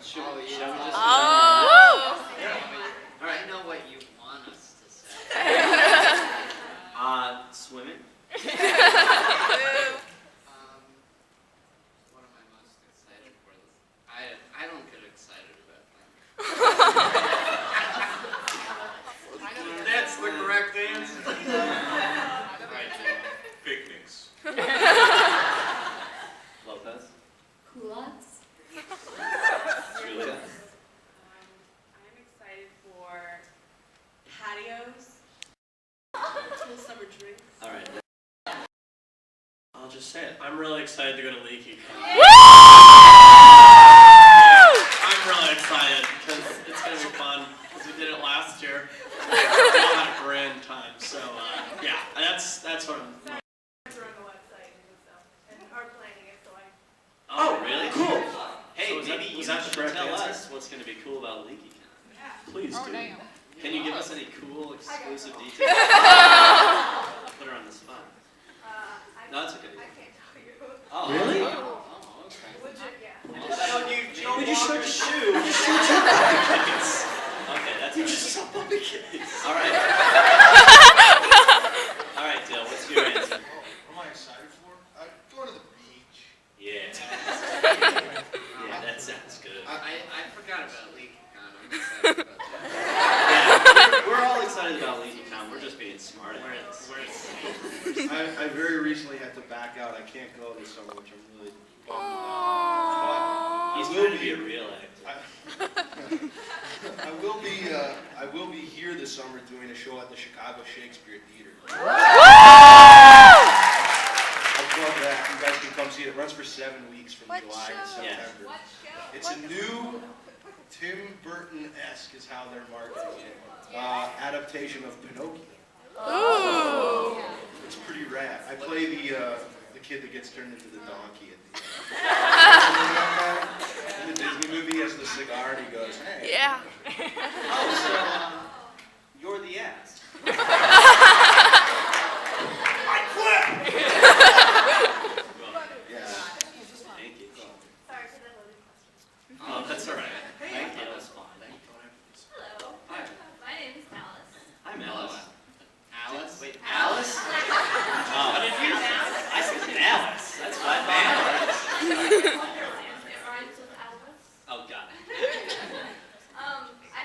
Shall we just... Yeah. All right, I know what you want us to say. Swimming. What am I most excited for? I don't get excited about that. That's the correct answer. All right, Jim. Picnics. Lopez. Culottes. Julia. I'm excited for patios, cool summer drinks. All right. I'll just say it. I'm really excited to go to LeakyCon. I'm really excited because it's going to be fun because we did it last year. We all had a grand time. So, yeah, that's what I'm... We're on the website and stuff, and are planning it, so Oh, really? Cool. Hey, So maybe you was that the should correct tell answer? us what's going to be cool about LeakyCon. Please do. Can you give us any cool, exclusive details? Put her on the spot. No, it's okay. I can't tell you. Oh, Really? Oh, okay. Would you? Yeah. Would you show the shoe? Okay, that's You all just right. saw puppy kids. All right. All right, Dale, what's your answer? What am I excited for? Going to the beach. Yeah. Yeah, that sounds good. I forgot about LeakyCon. I'm excited about that. Yeah, we're all excited about LeakyCon. We're just being smart at this. I very recently had to back out. I can't go this summer, which I'm really bummed about. He's But trying to be a real actor. I will be here this summer doing a show at the Chicago Shakespeare Theater. I'll plug that. You guys can come see it. It runs for 7 weeks from July to September. It's a new Tim Burton-esque is how they're marketing it. Adaptation of Pinocchio. It's pretty rad. I play the kid that gets turned into the donkey at the end. In the Disney movie, has the cigar and he goes, "Hey." Yeah. Oh, so you're the ass. I quit! Yeah. Thank you. Sorry for the loaded question. Oh, that's all right. Thank you. That was fun. Hello. Hi. My name is Alice. I'm Alice. Alice? Wait, Alice? Oh, What did you say? I said Alice. That's what I thought. It rhymes with Alice. Oh, got it. I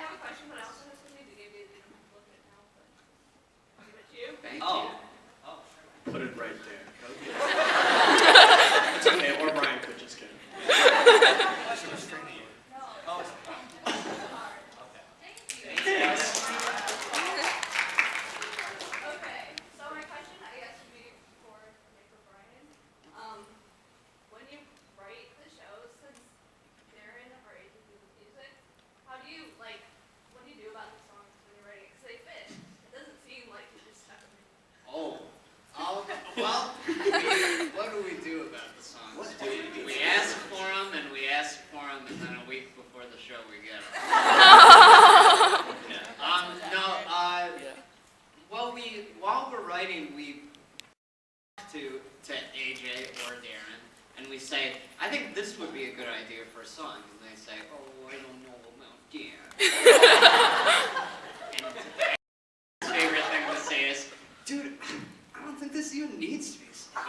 have a question, but I also have something to give you. You don't have to look at it now, but I'll give it to you. Thank Oh. you. Oh. Put it right there. It's okay, or Brian could just kidding. Yes. Okay, so my question, I guess, would be for Nick or Brian. When you write the shows, since Darren or AVPM do the music, how do you, what do you do about the songs when you're writing? Because they fit. It doesn't seem like you just stuck them in. Well, what do we do about the songs? What do we do? We ask for them, and we ask for them, and then a week before the show we get them. Yeah. While we're writing, we talk to AJ or Darren, and we say, I think this would be a good idea for a song. And they say, oh, I don't know about Darren. And his favorite thing to say is, dude, I don't think this even needs to be sung.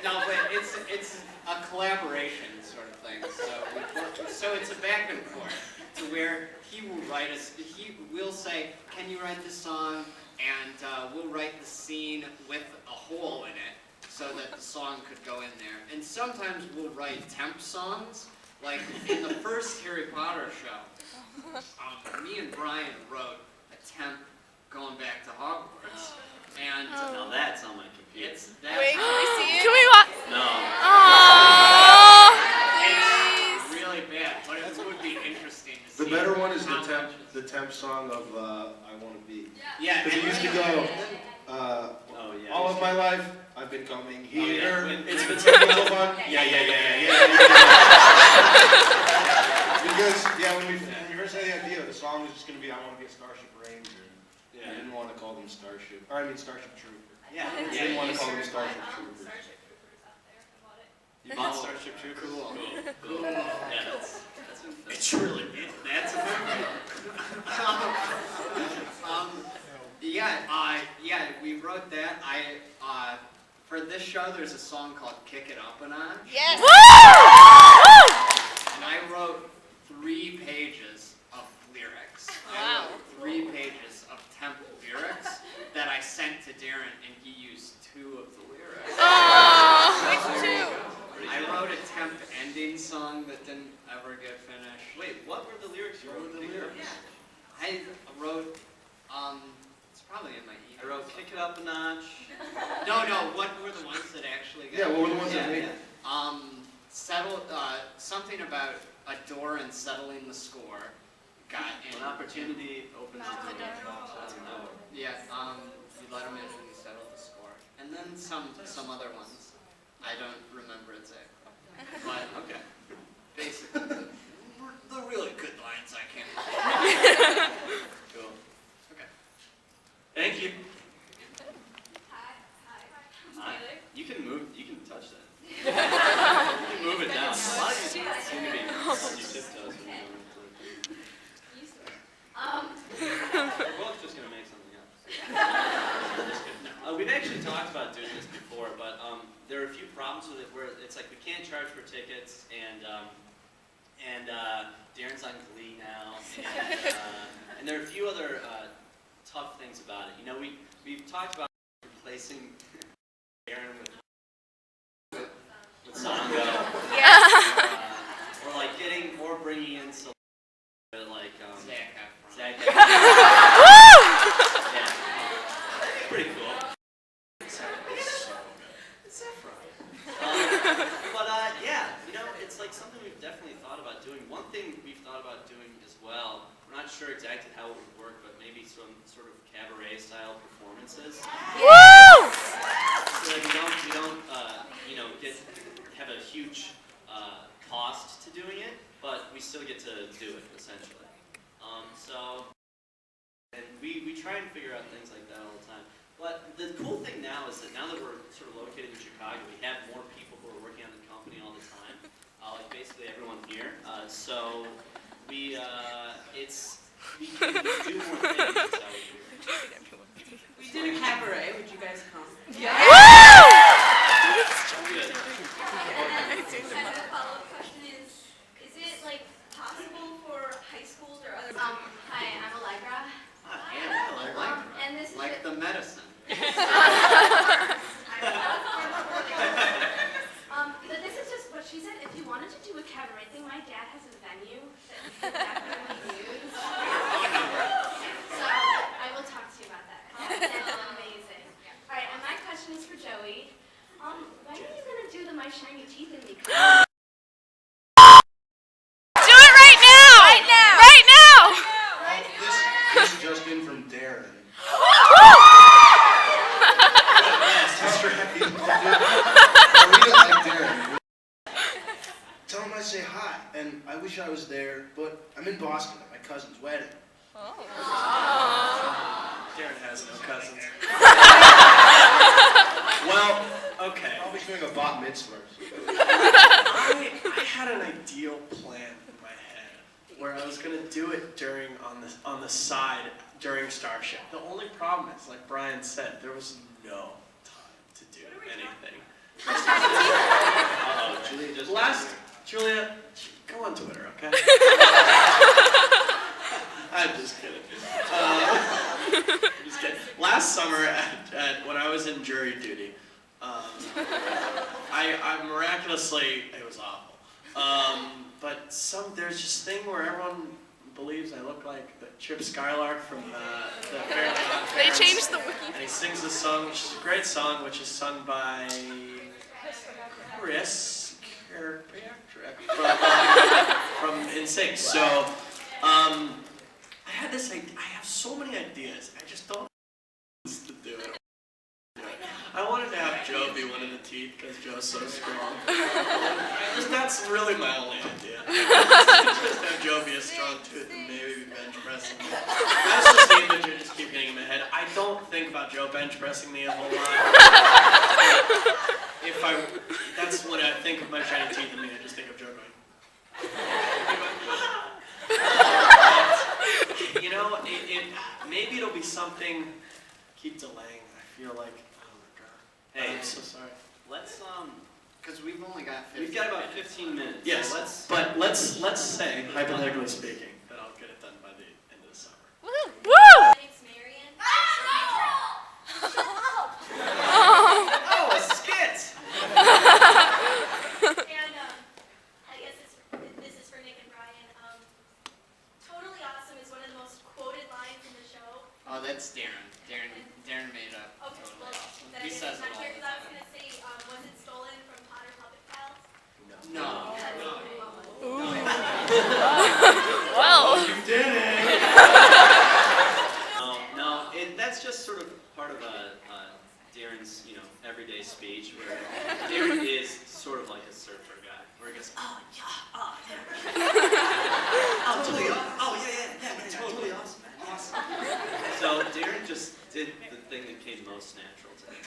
No, but it's a collaboration sort of thing. So it's a back and forth to where he will write us. He will say, "Can you write the song?" And we'll write the scene with a hole in it so that the song could go in there. And sometimes we'll write temp songs, like in the first Harry Potter show. Me and Brian wrote a temp going back to Hogwarts. And Now that's on my computer. that's Wait, can we see it? Can we watch? No. Aww. It's really bad, but it would be interesting to see. The better one is how much the temp song of I Wanna Be. Yeah, Because it used to go, Oh, yeah. all of my life, I've been coming here. It's been so fun. Yeah. Because, when we first had the idea, the song was just going to be, I want to be a Starship Ranger. I didn't want to call them Starship, or I mean Starship Trooper. Yeah. I didn't want to call them Starship Starship Troopers. Troopers out there. I bought it. You bought Starship Troopers? Cool. Cool. Yeah, that's It's really good. That's a movie. Yeah, we wrote that. For this show, there's a song called "Kick It Up a Notch," Yes. and I wrote 3 pages of lyrics. I wrote 3 pages of temp lyrics that I sent to Darren, and he used 2 of the lyrics. I wrote a temp ending song that didn't ever get finished. Wait, what were the lyrics you wrote? I wrote, it's probably in my email. I wrote "Kick It Up a Notch." No, what were the ones that actually got? Yeah, what were the ones that made it? Something about a door and settling the score. Got in. An opportunity opens the door. Yeah, you let them in and you settle the score. And then some other ones. I don't remember exactly. But, Okay. basically, the really good lines I can't Cool. Okay. Thank you. Hi. Hi. You can touch that. You can move it down. A lot of you seem to be on your tiptoes when you're going to Used to it. We're both just going to make something up. Just kidding. We've actually talked about doing this before, but there are a few problems with it where it's like we can't charge for tickets, and Darren's on Glee now, and there are a few other tough things about it. You know, we've talked about replacing Darren with Songo, or like bringing in some like Zac Efron. Zac Efron. Yeah, pretty cool. Yeah, you know, it's like something we've definitely thought about doing. One thing we've thought about doing as well, we're not sure exactly how it would work, but maybe some sort of cabaret-style performances. Woo! So that we don't have a huge cost to doing it, but we still get to do it, essentially. And we try and figure out things like that all the time. But the cool thing now is that now that we're sort of located in Chicago, we have more people who are working on the company all the time, like basically everyone here. So we can do more things. That's how we do it. We did a cabaret. Would you guys come? Good. And a follow-up question is it like possible for high schools or other? Hi, I'm Allegra. And this is Like the medicine. But this is just what she said. If you wanted to do a cabaret thing, my dad has a venue that we could definitely use. So I will talk to you about that. That's amazing. All right, and my question is for Joey. When are you gonna do the My Shiny Teeth in Me? Do it right now! Right now! Right now! This is just in from Darren. Distracting. We don't like Darren. Tell him I say hi, and I wish I was there, but I'm in Boston at my cousin's wedding. Darren has no cousins. Well, okay. I'll be doing a bat mitzvah. I had an ideal plan in my head where I was gonna do it on the side during Starship. The only problem is, like Brian said, there was no time to do anything. Julia just Julia, go on Twitter, okay? I'm just kidding. Just kidding. Last summer, when I was in jury duty, I miraculously, it was awful. But there's this thing where everyone believes I look like the Chip Skylark from the Fairly Odd They Parents. changed the wiki. And he sings this song, which is a great song, which is sung by Chris Kirkpatrick from NSYNC. So, I had this idea. I have so many ideas. I just don't know to do it. I wanted to have Joe be one of the teeth because Joe's so strong. That's really my only idea. Just have Joe be a strong tooth and maybe bench press him. That's just the image I just keep getting in my head. about Joe bench pressing me a whole lot. That's what I think of my shining teeth in me. I just think of Joe going. You know, maybe it'll be something. Keep delaying. I feel like. Oh my god. Hey, I'm so sorry. Let's Because we've only got 15 we've got about 15 minutes. Yes, So let's say, hypothetically speaking, that I'll get it done by the end of the summer. Woo! My name's Marion. Oh, a skit! And I guess this is for Nick and Brian. Totally awesome is one of the most quoted lines in the show. Oh, that's Darren. Darren made up. Okay, Totally well, awesome. then I He guess says it's it not all here the because I was time. gonna say, was it stolen from Potter Puppet Pals? No. Well. You did it! No, that's just sort of part of Darren's, everyday speech where Darren is sort of like a surfer guy, where he goes, oh yeah, oh totally awesome, oh yeah, totally awesome, man, awesome. So Darren just did the thing that came most natural to him.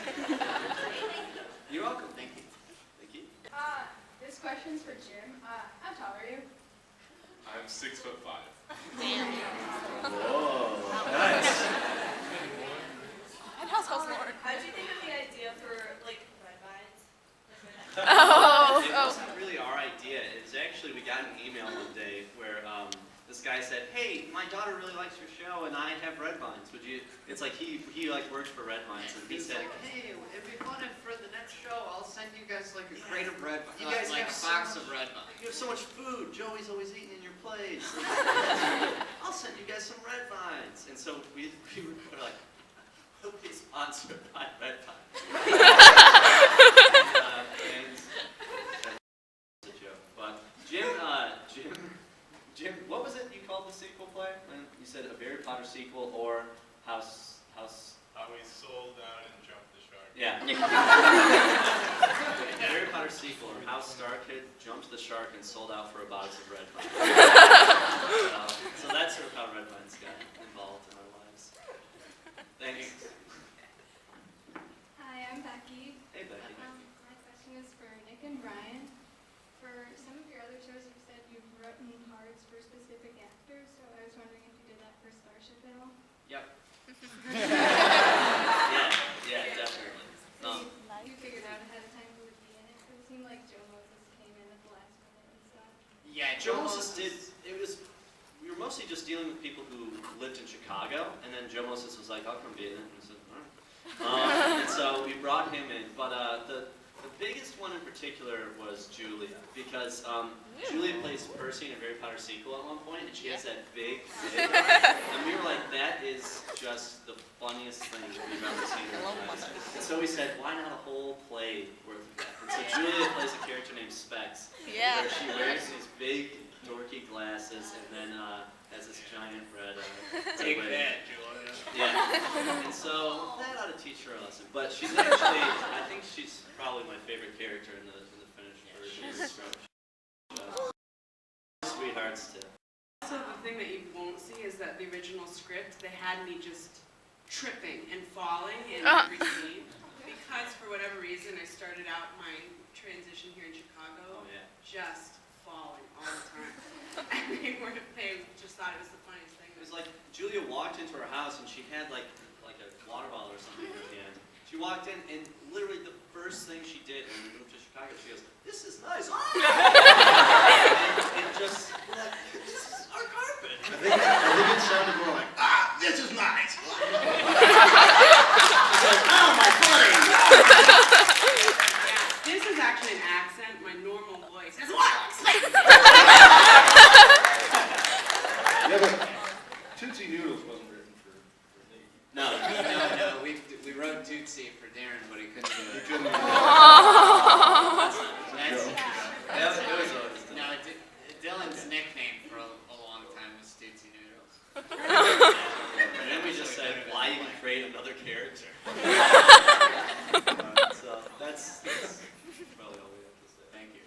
You're welcome. Thank you. Thank you. This question's for Jim. How tall are you? I'm 6'5". Whoa, nice. Household more. How did you think of the idea for, like, RedVines? Oh. It wasn't really our idea. It's actually, we got an email one day where this guy said, hey, my daughter really likes your show and I have RedVines. Would you, it's like he works for RedVines and he He's said, like, hey, it'd be fun if for the next show I'll send you guys like a crate of red vines. You guys like have a box so of red vines. you have so much food. Joey's always eating in your place. I'll send you guys some RedVines. And so we were like, we'll be sponsored by RedVines. And that's a joke. But Jim, what was it you called the sequel play? When you said a Harry Potter sequel or House. We sold out and jumped the shark. Yeah. Harry Potter sequel or how Starkid jumped the shark and sold out for a box of RedVines. So that's sort of how RedVines got involved in our lives. Thanks. Hi, I'm Becky. Hey, Becky. My question is for Nick and Brian. For some of your other shows, you've said you've written parts for specific actors, so I was wondering if you did that for Starship at all? Yep. Yeah, definitely. You figured out ahead of time who would be in it? Because it seemed like Joe Moses came in at the last minute and stuff. Yeah, Joe Moses did, we were mostly just dealing with people who lived in Chicago, and then Joe Moses was like, I'll come be in it, and I said, all right. And so we brought him in, but the biggest one in particular was Julia, because Julia plays Percy in a Harry Potter sequel at one point, and she has that big wig, and we were like, that is just the funniest thing we've ever seen in our lives. And so we said, why not a whole play worth of that? And so Julia plays a character named Spec, Yeah. where she wears these big, dorky glasses, and then has this giant red Take wig. that, Julia. Yeah, and so that ought to teach her a lesson. But she's actually, I think she's probably my favorite character in the finished version of the script. Sweethearts too. Also, the thing that you won't see is that the original script, they had me just tripping and falling in every scene. Because for whatever reason, I started out my transition here in Chicago Oh yeah. just falling all the time. And they just thought it was the funniest thing. It was like Julia walked into her house and she had like a water bottle or something in her hand. She walked in and literally the first thing she did when we moved to Chicago, she goes, "This is nice." and just like, this is our carpet. I think it sounded more like, this is nice. Oh, my buddy! Yeah, this is actually an accent. My normal voice is Yeah, but Tootsie Noodles wasn't written for Leaky. No, we wrote Tootsie for Darren, but he couldn't do He it. couldn't. That's, It was always no, Dylan's nickname for a long time was Tootsie Noodles. And then we just said, why even create another character? So that's probably all we have to say. Thank you.